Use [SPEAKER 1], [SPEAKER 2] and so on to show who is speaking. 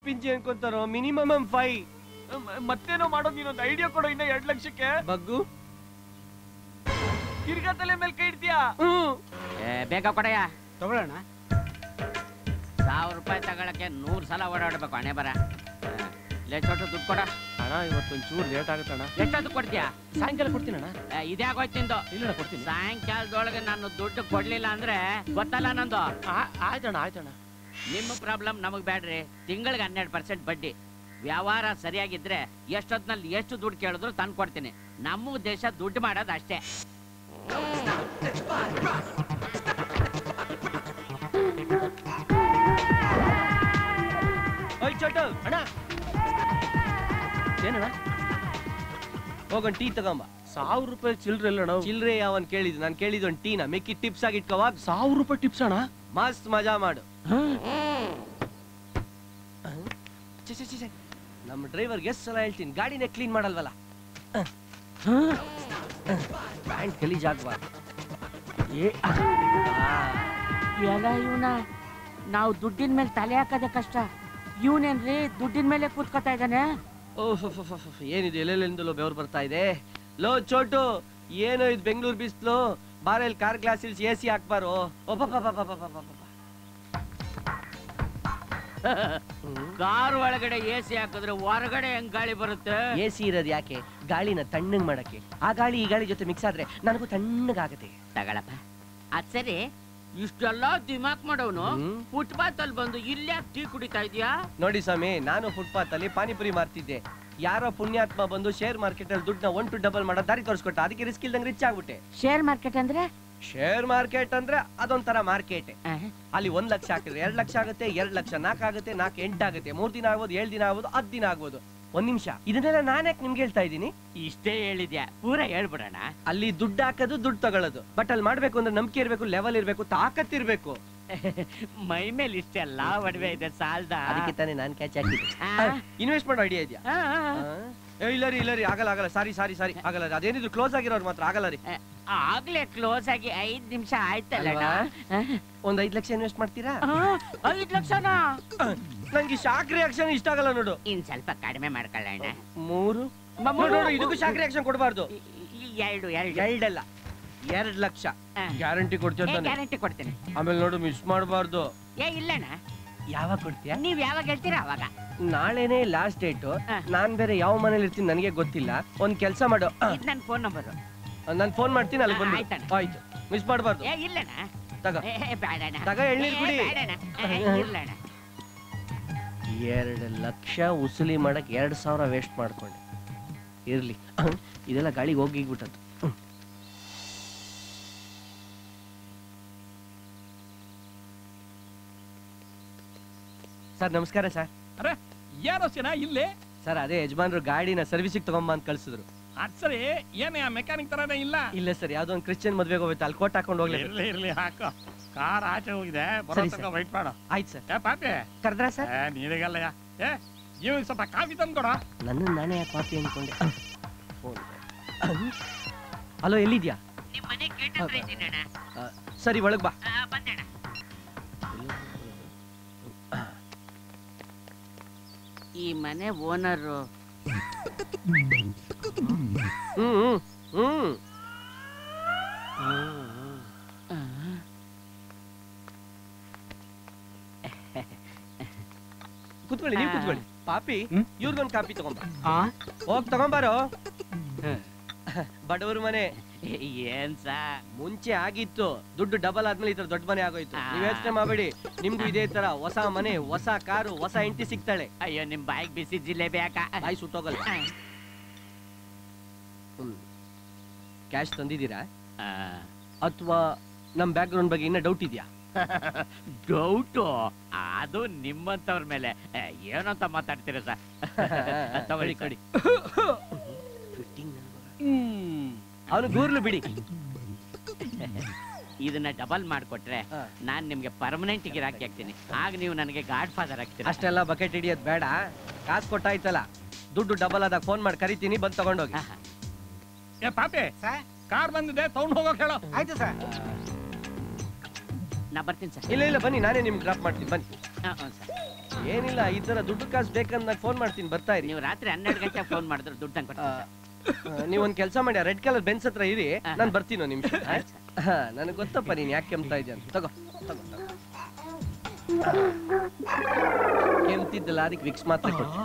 [SPEAKER 1] ಪಿಂಚಿ ಅನ್ಕೊಂತಾರೋ minimum 5.
[SPEAKER 2] ಮತ್ತೇನೋ ಮಾಡೋದು ನೀನೊಂದು idea ಕೊಡೋ. ಇನ್ನ 2 ಲಕ್ಷಕ್ಕೆ
[SPEAKER 1] ಬಗ್ಗು
[SPEAKER 2] ತಿರ್ಗಾ ತಲೆ ಮೇಲೆ ಕೈ ಇಡ್ತೀಯಾ?
[SPEAKER 3] ಬೇಗ ಕೊಡಯ್ಯ.
[SPEAKER 4] ತಗೊಳ್ಳೋಣ.
[SPEAKER 3] 1000 ರೂಪಾಯಿ ತಗೊಳಕ್ಕೆ 100 ಸಲ ಓಡಾಡ್ಬೇಕು. ಹಣೆ ಬರ ಲೆಚ್ಚೋಟು ದುಡ್ಡು ಕೊಡ.
[SPEAKER 1] ಅಣ್ಣ ಇವತ್ತೊಂಚೂರು ಲೇಟ್ ಆಗುತ್ತಣ್ಣ.
[SPEAKER 3] ಎಷ್ಟೊತ್ತು ಕೊಡ್ತೀಯಾ?
[SPEAKER 1] ಸಾಯಂಕಾಲ ಕೊಡ್ತೀನಿ ಅಣ್ಣ.
[SPEAKER 3] ಇದ್ಯಾಗೋಯ್ತು ತಿಂದು.
[SPEAKER 1] ಇಲ್ಲ ಕೊಡ್ತೀನಿ.
[SPEAKER 3] ಸಾಯಂಕಾಲದೊಳಗೆ ನಾನು ದುಡ್ಡು ಕೊಡ್ಲಿಲ್ಲ ಅಂದ್ರೆ ಗೊತ್ತಲ್ಲ ನಂದು.
[SPEAKER 1] ಆಯ್ತಣ್ಣ.
[SPEAKER 3] ನಿಮ್ಮ ಪ್ರಾಬ್ಲಮ್ ನಮಗ್ ಬೇಡ್ರಿ. ತಿಂಗಳಿಗೆ 12% ಬಡ್ಡಿ. ವ್ಯವಹಾರ ಸರಿಯಾಗಿದ್ರೆ ಎಷ್ಟೊತ್ತಿನಲ್ಲಿ ಎಷ್ಟು ದುಡ್ಡು ಕೇಳಿದ್ರು ತಂದು ಕೊಡ್ತೀನಿ. ನಮ್ಮ ದೇಶ ದುಡ್ಡು ಮಾಡೋದು ಅಷ್ಟೇ.
[SPEAKER 1] ಅಣ್ಣ ಏನಣ್ಣ ಹೋಗೋಣ ಟೀ ತಗೊಂಬ. 1000 ರೂಪಾಯಿ ಚಿಲ್ರೆ ಇಲ್ಲ. ಚಿಲ್ರೆ ಯಾವನ್ ಕೇಳಿದ್? ನಾನು ಕೇಳಿದ್ ಒಂದು ಟೀನ. ಮೆಕ್ಕಿ ಟಿಪ್ಸ್ ಆಗಿ ಇಟ್ಕೋವಾಗ 1000 ರೂಪಾಯಿ ಟಿಪ್ಸ್ ಅಣ್ಣ. ಮಸ್ತ್ ಮಜಾ ಮಾಡು. ನಮ್ಮ ಡ್ರೈವರ್ಗೆ ಎಷ್ಟು ಸಲ ಹೇಳ್ತೀನಿ ಗಾಡಿನೇ ಕ್ಲೀನ್ ಮಾಡಲ್ವಲ್ಲ. ಪ್ಯಾಂಟ್ ಗಲೀಜ್ ಆಗ್ಬಾರ್ದು.
[SPEAKER 3] ಎಲ್ಲ ಇವನ ನಾವು ದುಡ್ಡಿನ ಮೇಲೆ ತಲೆ ಹಾಕೋದೇ ಕಷ್ಟ. ಇವನೇನ್ರಿ ದುಡ್ಡಿನ ಮೇಲೆ ಕೂತ್ಕೊತಾ ಇದ್ದಾನೆ.
[SPEAKER 1] ಓಹ್ ಏನಿದೆ ಎಲ್ಲೆಲ್ಲಿಂದಲೋ ಬೆವರು ಬರ್ತಾ ಇದೆ. ಲೋ ಚೋಟು, ಏನೋ ಇದು ಬೆಂಗಳೂರು ಬಿಸ್ಲು. ಬಾರಲ್ಲಿ ಕಾರ್ ಗ್ಲಾಸ್ ಇಳಿಸಿ AC ಹಾಕ್ಬಾರೋ.
[SPEAKER 3] ಕಾರ್ ಒಳಗಡೆ AC ಹಾಕಿದ್ರೆ ಹೊರಗಡೆ ಹೆಂಗ್ ಗಾಳಿ ಬರುತ್ತೆ?
[SPEAKER 1] AC ಇರೋದು ಯಾಕೆ? ಗಾಳಿನ ತಣ್ಣಗ್ ಮಾಡಕ್ಕೆ. ಆ ಗಾಳಿ ಈ ಗಾಳಿ ಜೊತೆ ಮಿಕ್ಸ್ ಆದ್ರೆ ನನಗೂ ತಣ್ಣಗಾಗತ್ತೆ.
[SPEAKER 3] ತಗಳಪ್ಪ. ಅದ್ ಸರಿ, ಇಷ್ಟೆಲ್ಲ ದಿಮಾಕ್ ಮಾಡೋನು ಫುಟ್ಪಾತ್ ಅಲ್ಲಿ ಬಂದು ಇಲ್ಲೇ ಟೀ ಕುಡಿತಾ ಇದೀಯಾ?
[SPEAKER 1] ನೋಡಿ ಸ್ವಾಮಿ, ನಾನು ಫುಟ್ಪಾತ್ ಅಲ್ಲಿ ಪಾನಿಪುರಿ ಮಾರ್ತಿದ್ದೆ. ಯಾರೋ ಪುಣ್ಯಾತ್ಮ ಬಂದು ಶೇರ್ ಮಾರ್ಕೆಟ್ ಅಲ್ಲಿ ದುಡ್ಡನ್ನ 1 to double ಮಾಡೋ ದಾರಿ ತೋರಿಸ್ಕೊಟ್ಟ. ಅದಕ್ಕೆ ರಿಸ್ಕ್ ಇಲ್ದಂಗೆ ರಿಚ್ ಆಗ್ಬಿಟ್ಟೆ.
[SPEAKER 3] ಶೇರ್ ಮಾರ್ಕೆಟ್ ಅಂದ್ರೆ?
[SPEAKER 1] ಶೇರ್ ಮಾರ್ಕೆಟ್ ಅಂದ್ರೆ ಅದೊಂಥರ ಮಾರ್ಕೆಟ್. ಅಲ್ಲಿ 1 ಲಕ್ಷ ಹಾಕಿದ್ರೆ 2 ಲಕ್ಷ ಆಗುತ್ತೆ, 2 ಲಕ್ಷ 4 ಆಗುತ್ತೆ, 4 8 ಆಗುತ್ತೆ, 3 ದಿನ ಆಗ್ಬೋದು, 7 ದಿನ ಆಗ್ಬೋದು, 10 ದಿನ ಆಗ್ಬೋದು. 1 ನಿಮಿಷ, ಇದನ್ನೆಲ್ಲ ನಾನ್ಯಾಕೆ ನಿಮ್ಗೆ ಹೇಳ್ತಾ ಇದ್ದೀನಿ?
[SPEAKER 3] ಇಷ್ಟೇ ಹೇಳಿದ್ಯಾ, ಪೂರ ಹೇಳ್ಬಿಡೋಣ.
[SPEAKER 1] ಅಲ್ಲಿ ದುಡ್ಡು ಹಾಕೋದು, ದುಡ್ಡು ತಗೊಳ್ಳೋದು. ಬಟ್ ಅಲ್ಲಿ ಮಾಡ್ಬೇಕು ಅಂದ್ರೆ ನಂಬಿಕೆ ಇರ್ಬೇಕು, ಲೆವೆಲ್ ಇರ್ಬೇಕು, ತಾಕತ್ ಇರ್ಬೇಕು.
[SPEAKER 3] ಮೈ ಮೇಲೆ ಇಷ್ಟೆಲ್ಲ ಒಡವೆ ಇದೆ, ಸಾಲ್ದ?
[SPEAKER 1] ಅದಕ್ಕೆ ತಾನೇ ನಾನ್ ಕ್ಯಾಚ್ ಹಾಕಿದ್ದೆ. ಇನ್ವೆಸ್ಟ್ ಮಾಡೋ ಐಡಿಯಾ ಇದೆಯಾ? ಇಲ್ಲ ರೀ ಆಗಲ್ಲ. ಸಾರಿ ಆಗಲ್ಲ ರೀ. ಅದೇನಿದ್ರು ಕ್ಲೋಸ್ ಆಗಿರೋರು ಮಾತ್ರ ಆಗಲ್ಲ ರೀ.
[SPEAKER 3] ಆಗ್ಲೇ ಕ್ಲೋಸ್ ಆಗಿ 5 ನಿಮಿಷ ಆಯ್ತಲ್ಲ.
[SPEAKER 1] ಒಂದ್ 5 ಲಕ್ಷ ಇನ್ವೆಸ್ಟ್ ಮಾಡ್ತೀರಾ?
[SPEAKER 3] 5 ಲಕ್ಷನಾ?
[SPEAKER 1] ನಂಗೆ ಶಾಕ್ ರಿಯಾಕ್ಷನ್ ಇಷ್ಟ ಆಗಲ್ಲ ನೋಡು.
[SPEAKER 3] ಇನ್ ಸ್ವಲ್ಪ ಕಡಿಮೆ ಮಾಡ್ಕೊಳ್ಳೋಣ.
[SPEAKER 1] 3 ಇದಕ್ಕೂ ಶಾಕ್ ರಿಯಾಕ್ಷನ್ ಕೊಡಬಾರ್ದು.
[SPEAKER 3] 2
[SPEAKER 1] ಅಲ್ಲ, 2 ಲಕ್ಷ ಗ್ಯಾರಂಟಿ ಕೊಡ್ತೀನಿ.
[SPEAKER 3] ಗ್ಯಾರಂಟಿ ಕೊಡ್ತೀನಿ.
[SPEAKER 1] ಆಮೇಲೆ ನೋಡು, ಮಿಸ್ ಮಾಡಬಾರ್ದು.
[SPEAKER 3] ಇಲ್ಲಣ್ಣ.
[SPEAKER 1] ಯಾವಾಗ ಕೊಡ್ತೀಯಾ?
[SPEAKER 3] ನೀವ್ ಯಾವಾಗ ಹೇಳ್ತೀರಾ ಅವಾಗ.
[SPEAKER 1] ನಾಳೆನೇ ಲಾಸ್ಟ್ ಡೇಟ್. ನಾನ್ ಬೇರೆ ಯಾವ ಮನೇಲಿ ಇರ್ತೀನಿ ನನಗೆ ಗೊತ್ತಿಲ್ಲ. ಒಂದ್ ಕೆಲ್ಸ ಮಾಡು,
[SPEAKER 3] ನನ್ ಫೋನ್ ನಂಬರ್
[SPEAKER 1] ನಾನು ಫೋನ್ ಮಾಡ್ತೀನಿ, ಅಲ್ಲಿ ಬಂದು. ಆಯ್ತು, ಮಿಸ್ ಮಾಡಬಾರ್ದು.
[SPEAKER 3] ಇಲ್ಲಣ್ಣ.
[SPEAKER 1] ತಗ ಎಳ್ನೀರ್ ಕುಡಿ. 2 ಲಕ್ಷ ಉಸುಲಿ ಮಾಡಕ್ 2000 ವೇಸ್ಟ್ ಮಾಡ್ಕೊಂಡೆ. ಇರ್ಲಿ, ಇದೆಲ್ಲ ಗಾಳಿಗೆ ಹೋಗಿಬಿಟ್ಟದ್ದು. ಸರ್ ನಮಸ್ಕಾರ ಸರ್.
[SPEAKER 2] ಅರೆ ಏನೋ ಇಲ್ಲೇ
[SPEAKER 1] ಸರ್, ಅದೇ ಯಜಮಾನ್ರು ಗಾಡಿನ ಸರ್ವಿಸಿಗೆ ತಗೊಂಬ ಅಂತ ಕಳ್ಸಿದ್ರು.
[SPEAKER 2] ಅದ್ ಸರಿ, ಏನೇ ಮೆಕ್ಯಾನಿಕ್ ತರನೇ ಇಲ್ಲ?
[SPEAKER 1] ಇಲ್ಲ ಸರ್, ಯಾವ್ದೋ ಒಂದು ಕ್ರಿಶ್ಚಿಯನ್ ಮದ್ವೆಗೆ ಹೋಗುತ್ತೆ, ಅಲ್ಲಿ ಕೋಟ್ ಹಾಕೊಂಡು ಹೋಗ್ಲಿ.
[SPEAKER 2] ಇರ್ಲಿ ಹಾಕೋ. ಕಾರ್ ಆಚೆ ಹೋಗಿದೆ, ಬರೋತಕ ವೈಟ್ ಮಾಡು.
[SPEAKER 1] ಆಯ್ತು ಸರ್.
[SPEAKER 2] ಪಾಪಿ
[SPEAKER 1] ಕರೆದ್ರ ಸರ್?
[SPEAKER 2] ನೀರಿಗಲ್ಲ. ನೀವು ಸ್ವಲ್ಪ ಕಾಫಿ ತಂದು ಕೊಡ.
[SPEAKER 1] ನನ್ನ ನಾನೇ ಕಾಫಿ ಅನ್ಕೊಂಡೆ. ಹಲೋ, ಎಲ್ಲಿದ್ಯಾ? ಸರಿ, ಒಳಗ್ ಬಾ.
[SPEAKER 3] ಈ ಮನೆ ಓನರು
[SPEAKER 1] ಕೂತ್ಕೊಳ್ಳಿ, ನೀವು ಕೂತ್ಕೊಳ್ಳಿ. ಪಾಪಿ, ಇವ್ರಿಗೊಂದು ಕಾಪಿ ತಗೊಂಬ. ಹೋಗ್ ತಗೊಂಬಾರೋ. ಬಡವ್ರ ಮನೆ
[SPEAKER 3] ಏನ್ ಸಾ
[SPEAKER 1] ಮುಂಚೆ ಆಗಿತ್ತು, ದುಡ್ಡು ಡಬಲ್ ಆದ್ಮೇಲೆ ಈ ತರ ದೊಡ್ಡ ಮನೆ ಆಗೋಯ್ತು. ನೀವ್ ಯೋಚನೆ ಮಾಡಬೇಡಿ, ನಿಮ್ಗೂ ಇದೇ ತರ ಹೊಸ ಮನೆ, ಹೊಸ ಕಾರು, ಹೊಸ ಹೆಂಡತಿ ಸಿಗ್ತಾಳೆ.
[SPEAKER 3] ಅಯ್ಯೋ, ನಿಮ್ ಬಾಯಿಗೆ ಬಿಸಿ ಜಿಲೇಬಿ ಯಾಕ?
[SPEAKER 1] ಬಾಯಿ ಸುಟ್ಟೋಗಲ್ಲ. ಕ್ಯಾಶ್ ತಂದಿದ್ದೀರಾ ಅಥವಾ ನಮ್ ಬ್ಯಾಕ್ ಗ್ರೌಂಡ್ ಬಗ್ಗೆ ಇನ್ನ ಡೌಟ್ ಇದೆಯಾ?
[SPEAKER 3] ಡೌಟು ಅದು ನಿಮ್ಮಂತವ್ರ ಮೇಲೆ. ಏನಂತ ಮಾತಾಡ್ತೀರ ಸರ್? ತಗೊಳ್ಳಿ ಕಡಿ.
[SPEAKER 1] ಅವನು ಗೂರ್ಲು ಬಿಡಿ.
[SPEAKER 3] ಇದನ್ನ ಡಬಲ್ ಮಾಡ್ಕೊಟ್ರೆ ನಾನ್ ನಿಮ್ಗೆ ಪರ್ಮನೆಂಟ್ ಗಿರಾಕಿ ಆಗ್ತೀನಿ. ಆಗ ನೀವು ನನಗೆ ಗಾಡ್ ಫಾದರ್ ಆಗ್ತೀರಾ.
[SPEAKER 1] ಅಷ್ಟೆಲ್ಲ ಬಕೆಟ್ ಹಿಡಿಯೋದ್ ಬೇಡ, ಕಾಸು ಕೊಟ್ಟಾಯ್ತಲ್ಲ. ದುಡ್ಡು ಡಬಲ್ ಆದಾಗ ಫೋನ್ ಮಾಡಿ ಕರಿತೀನಿ, ಬಂದು ತಗೊಂಡೋಗಿ.
[SPEAKER 2] ಪಾಪಿ, ಕಾರ್ ಬಂದಿದೆ, ತಗೊಂಡು ಹೋಗೋಕೆ ಹೇಳೋ.
[SPEAKER 4] ಆಯ್ತು ಸರ್.
[SPEAKER 3] ನಾ ಬರ್ತೀನಿ ಸರ್.
[SPEAKER 1] ಇಲ್ಲ ಬನ್ನಿ, ನಾನೇ ನಿಮ್ಗೆ ಡ್ರಾಪ್ ಮಾಡ್ತೀನಿ, ಬನ್ನಿ.
[SPEAKER 3] ಸರ್
[SPEAKER 1] ಏನಿಲ್ಲ ಈ ತರ ದುಡ್ಡು ಕಾಸು ಬೇಕಂದ್ ಫೋನ್ ಮಾಡ್ತೀನಿ, ಬರ್ತಾ ಇರಿ.
[SPEAKER 3] ನೀವು ರಾತ್ರಿ 12 ಗಂಟೆ ಫೋನ್ ಮಾಡಿದ್ರೆ ದುಡ್ಡು ತಂದು
[SPEAKER 1] ನೀವೊಂದ್ ಕೆಲಸ ಮಾಡಿ, ರೆಡ್ ಕಲರ್ ಬೆನ್ಸ್ ಹತ್ರ ಇರಿ, ನಾನು ಬರ್ತೀನಿ ಒಂದು ನಿಮಿಷ. ನನಗೆ ಗೊತ್ತಪ್ಪ ನೀನ್ ಯಾಕೆ ಕೆಮ್ತಾ ಇದ್ದೆ ಅಂತ. ತಗೋ ತಗೋ ಕೆಮ್ತಿದ್ದಲ್ಲ, ಅದಕ್ಕೆ ವಿಕ್ಸ್ ಮಾತ್ರ ಕೊಟ್ಟು.